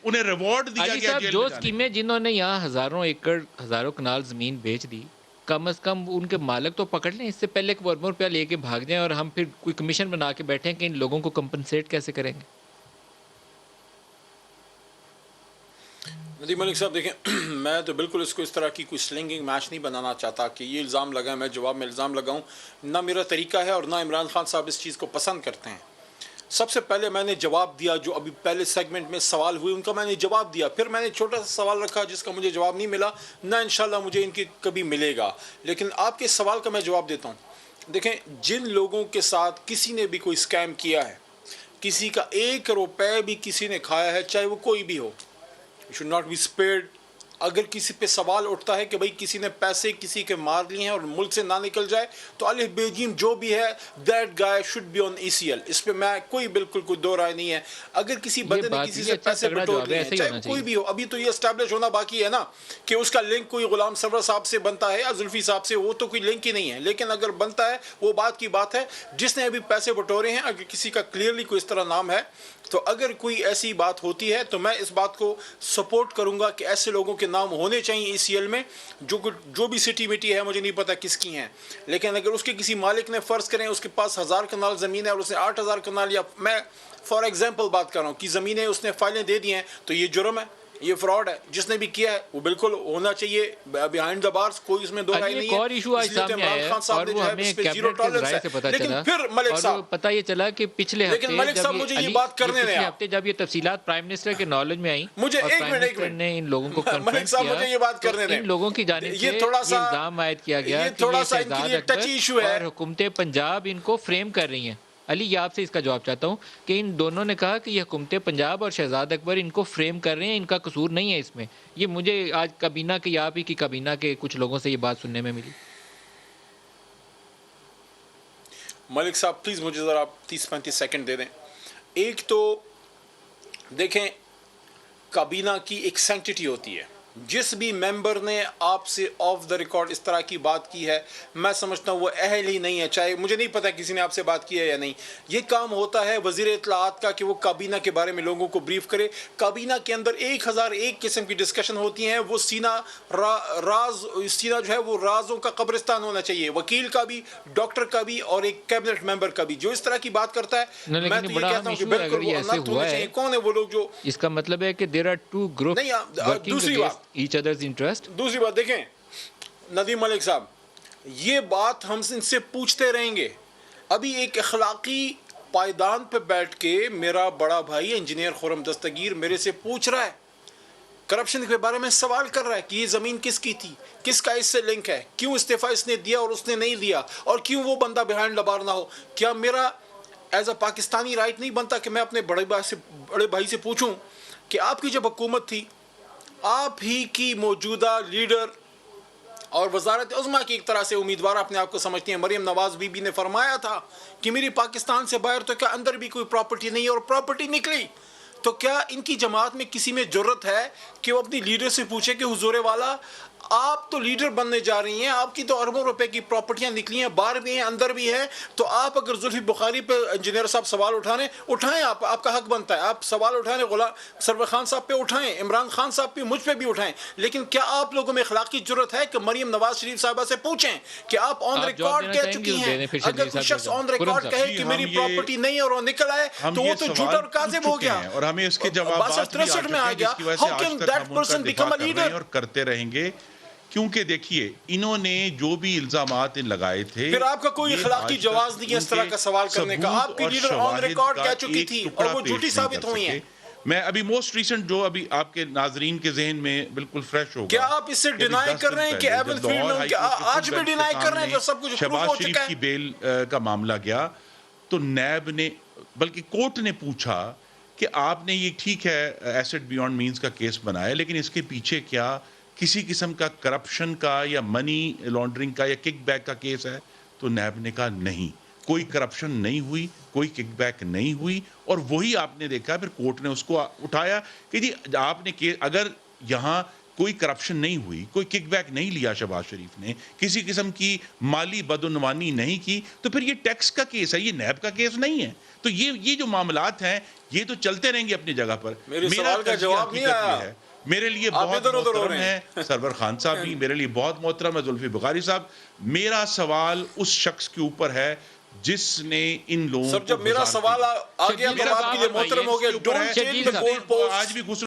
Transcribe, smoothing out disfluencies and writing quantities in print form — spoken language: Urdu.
انہیں ریوارڈ دیا علی گیا صاحب جیل جو میں جانے اسکیمیں جنہوں نے یہاں ہزاروں ایکڑ ہزاروں کنال زمین بیچ دی، کم از کم ان کے مالک تو پکڑ لیں، اس سے پہلے کہ وہ اربوں روپیہ لے کے بھاگ جائیں اور ہم پھر کوئی کمیشن بنا کے بیٹھیں کہ ان لوگوں کو کمپنسیٹ کیسے کریں گے. ندیم ملک صاحب دیکھیں، میں تو بالکل اس کو اس طرح کی کوئی سلنگنگ میچ نہیں بنانا چاہتا کہ یہ الزام لگائیں میں جواب میں الزام لگاؤں. نہ میرا طریقہ ہے اور نہ عمران خان صاحب اس چیز کو پسند کرتے ہیں. سب سے پہلے میں نے جواب دیا، جو ابھی پہلے سیگمنٹ میں سوال ہوئے ان کا میں نے جواب دیا. پھر میں نے چھوٹا سا سوال رکھا جس کا مجھے جواب نہیں ملا، نہ انشاءاللہ مجھے ان کی کبھی ملے گا. لیکن آپ کے سوال کا میں جواب دیتا ہوں. دیکھیں، جن لوگوں کے ساتھ کسی نے بھی کوئی اسکیم کیا ہے، کسی کا 1 روپے بھی کسی نے کھایا ہے، چاہے وہ کوئی بھی ہو، you should not be spared. اگر کسی پہ سوال اٹھتا ہے کہ بھئی کسی نے پیسے کسی کے مار لیے ہیں اور ملک سے نہ نکل جائے، تو الف بے جیم جو بھی ہے that guy should be on ECL. اس پہ میں کوئی بالکل کوئی دو رائے نہیں ہے. اگر کسی بندے نے کسی سے پیسے بٹور لیے ہیں، چاہے کوئی بھی ہو، ابھی تو یہ اسٹیبلش ہونا باقی ہے نا کہ اس کا لنک کوئی غلام سرور صاحب سے بنتا ہے یا زلفی صاحب سے، وہ تو کوئی لنک ہی نہیں ہے. لیکن اگر بنتا ہے وہ بات کی بات ہے. جس نے ابھی پیسے بٹورے ہیں، اگر کسی کا کلیئرلی کوئی اس طرح نام ہے، تو اگر کوئی ایسی بات ہوتی ہے تو میں اس بات کو سپورٹ کروں گا کہ ایسے لوگوں کے نام ہونے چاہیے ECL میں، جو بھی سٹی مٹی ہے، مجھے نہیں پتا کس کی ہیں. لیکن اگر اس کے کسی مالک نے فرض کریں اس کے پاس 1000 کنال زمین ہے اور اس نے 8000 کنال، یا میں فار ایگزامپل بات کر رہا ہوں کہ زمینیں اس نے فائلیں دے دی ہیں، تو یہ جرم ہے، یہ فراڈ ہے. جس نے بھی کیا ہے وہ بالکل ہونا چاہیے بیہائنڈ دا بارز، کوئی اس میں دو رائے نہیں ہے. ایک اور ایشو آج سامنے آیا ہے اور وہ ہمیں کیبنٹ کے ذرائع سے پتہ چلا، اور پتہ یہ چلا کہ پچھلے ہفتے جب یہ تفصیلات پرائم منسٹر کے نالج میں آئیں اور پرائم منسٹر نے ان لوگوں کو کنفرنٹ کیا، تو ان لوگوں کی جانب سے یہ الزام عائد کیا گیا کہ یہ شہزاد اکبر اور حکومت پنجاب ان کو فریم کر رہی ہیں. علی، یہ آپ سے اس کا جواب چاہتا ہوں کہ ان دونوں نے کہا کہ یہ حکومت پنجاب اور شہزاد اکبر ان کو فریم کر رہے ہیں، ان کا قصور نہیں ہے اس میں. یہ مجھے آج کابینہ کے آپ ہی کی کابینہ کے کچھ لوگوں سے یہ بات سننے میں ملی. ملک صاحب پلیز مجھے ذرا 30-35 سیکنڈ دے دیں. ایک تو دیکھیں، کابینہ کی ایک سینکٹیٹی ہوتی ہے. جس بھی ممبر نے آپ سے آف دا ریکارڈ اس طرح کی بات کی ہے، میں سمجھتا ہوں وہ اہل ہی نہیں ہے. چاہے مجھے نہیں پتا کسی نے آپ سے بات کی ہے یا نہیں. یہ کام ہوتا ہے وزیر اطلاعات کا کہ وہ کابینہ کے بارے میں لوگوں کو بریف کرے. کابینہ کے اندر 1001 قسم کی ڈسکشن ہوتی ہیں. وہ سینہ جو ہے وہ رازوں کا قبرستان ہونا چاہیے، وکیل کا بھی، ڈاکٹر کا بھی، اور ایک کیبنٹ ممبر کا بھی. جو اس طرح کی بات کرتا ہے، میں تو یہ کہتا ہوں کہ بالکل وہ الرٹ ہونے چاہیے. کون ہے وہ لوگ جو، اس کا مطلب ہے کہ there are two groups دوسری بات each other's interest. دوسری بات دیکھیں ندیم ملک صاحب، یہ بات ہم ان سے پوچھتے رہیں گے. ابھی ایک اخلاقی پائیدان پہ بیٹھ کے میرا بڑا بھائی انجینئر خرم دستگیر میرے سے پوچھ رہا ہے، کرپشن کے بارے میں سوال کر رہا ہے کہ یہ زمین کس کی تھی، کس کا اس سے لنک ہے، کیوں استعفیٰ اس نے دیا اور اس نے نہیں دیا، اور کیوں وہ بندہ بیہائنڈ دا بار نہ ہو. کیا میرا ایز اے پاکستانی رائٹ نہیں بنتا کہ میں اپنے بڑے بھائی سے پوچھوں کہ آپ کی جب حکومت تھی، آپ ہی کی موجودہ لیڈر اور وزارت عظمیٰ کی ایک طرح سے امیدوار اپنے آپ کو سمجھتی ہیں، مریم نواز بی بی نے فرمایا تھا کہ میری پاکستان سے باہر تو کیا اندر بھی کوئی پراپرٹی نہیں ہے، اور پراپرٹی نکلی. تو کیا ان کی جماعت میں کسی میں جرت ہے کہ وہ اپنی لیڈر سے پوچھے کہ حضور والا، آپ تو لیڈر بننے جا رہی ہیں، آپ کی تو اربوں روپے کی پراپرٹیاں نکلی ہیں، باہر بھی ہیں اندر بھی ہیں، تو آپ اگر زلفی بخاری پہ انجینئر صاحب سوال اٹھائیں، آپ کا حق بنتا ہے، آپ سوال اٹھائیں، غلام سرور خان صاحب پہ اٹھائیں، عمران خان صاحب پہ، مجھ پہ بھی اٹھائیں. لیکن کیا آپ لوگوں میں اخلاقی جرت ہے کہ مریم نواز شریف صاحبہ سے پوچھیں کہ آپ آن ریکارڈ کہہ چکی ہیں، اگر کوئی شخص آن ریکارڈ کہے کہ میری پراپرٹی نہیں ہے اور وہ نکل آئے تو وہ تو جھوٹا اور کاذب ہو گیا، اور ہمیں اس کے جوابات بھی آ چکے ہیں جس کی وجہ سے آج تک ہم ان کا دفاع کر رہے ہیں اور کرتے رہیں گے. کیونکہ دیکھیے، انہوں نے جو بھی الزامات لگائے تھے، پھر آپ کا کوئی اخلاقی جواز نہیں ہے اس طرح کا سوال کرنے کا. آپ کی لیڈر آن ریکارڈ کہہ چکی تھی اور وہ جھوٹی ثابت ہوئی ہیں. میں ابھی موسٹ ریسنٹ جو ابھی آپ کے ناظرین کے ذہن میں بالکل فریش ہوگا، کیا آپ اس سے ڈینائی کر رہے ہیں کہ ایون فیلڈ میں آج بھی ڈینائی کر رہے ہیں جو سب کچھ پروف ہو شہباز شریف چکا ہے؟ کی بیل کا معاملہ گیا تو نیب نے، بلکہ کورٹ نے پوچھا کہ آپ نے یہ ٹھیک ہے ایسٹ بیونڈ مینز کا کیس بنایا، لیکن اس کے پیچھے کیا کسی قسم کا کرپشن کا یا منی لانڈرنگ کا یا کک بیک کا کیس ہے؟ تو نیب نے کہا نہیں، کوئی کرپشن نہیں ہوئی، کوئی کک بیک نہیں ہوئی. اور وہی آپ نے دیکھا پھر کورٹ نے اس کو اٹھایا کہ جی آپ نے اگر یہاں کوئی کرپشن نہیں ہوئی, کوئی کک بیک نہیں لیا شہباز شریف نے, کسی قسم کی مالی بدعنوانی نہیں کی, تو پھر یہ ٹیکس کا کیس ہے, یہ نیب کا کیس نہیں ہے. تو یہ جو معاملات ہیں یہ تو چلتے رہیں گے اپنی جگہ پر. میرے سوال کا جواب نہیں آیا. میرے لیے بہت محترم ہے سرور خان صاحب بھی, میرے لیے بہت محترم ہے زلفی بخاری صاحب. میرا سوال اس شخص کے اوپر ہے جس نے ان لوگوں سر, جب میرا سوال آ گیا تو آپ کے لیے محترم ہو گیا. Don't change the goal post. آج بھی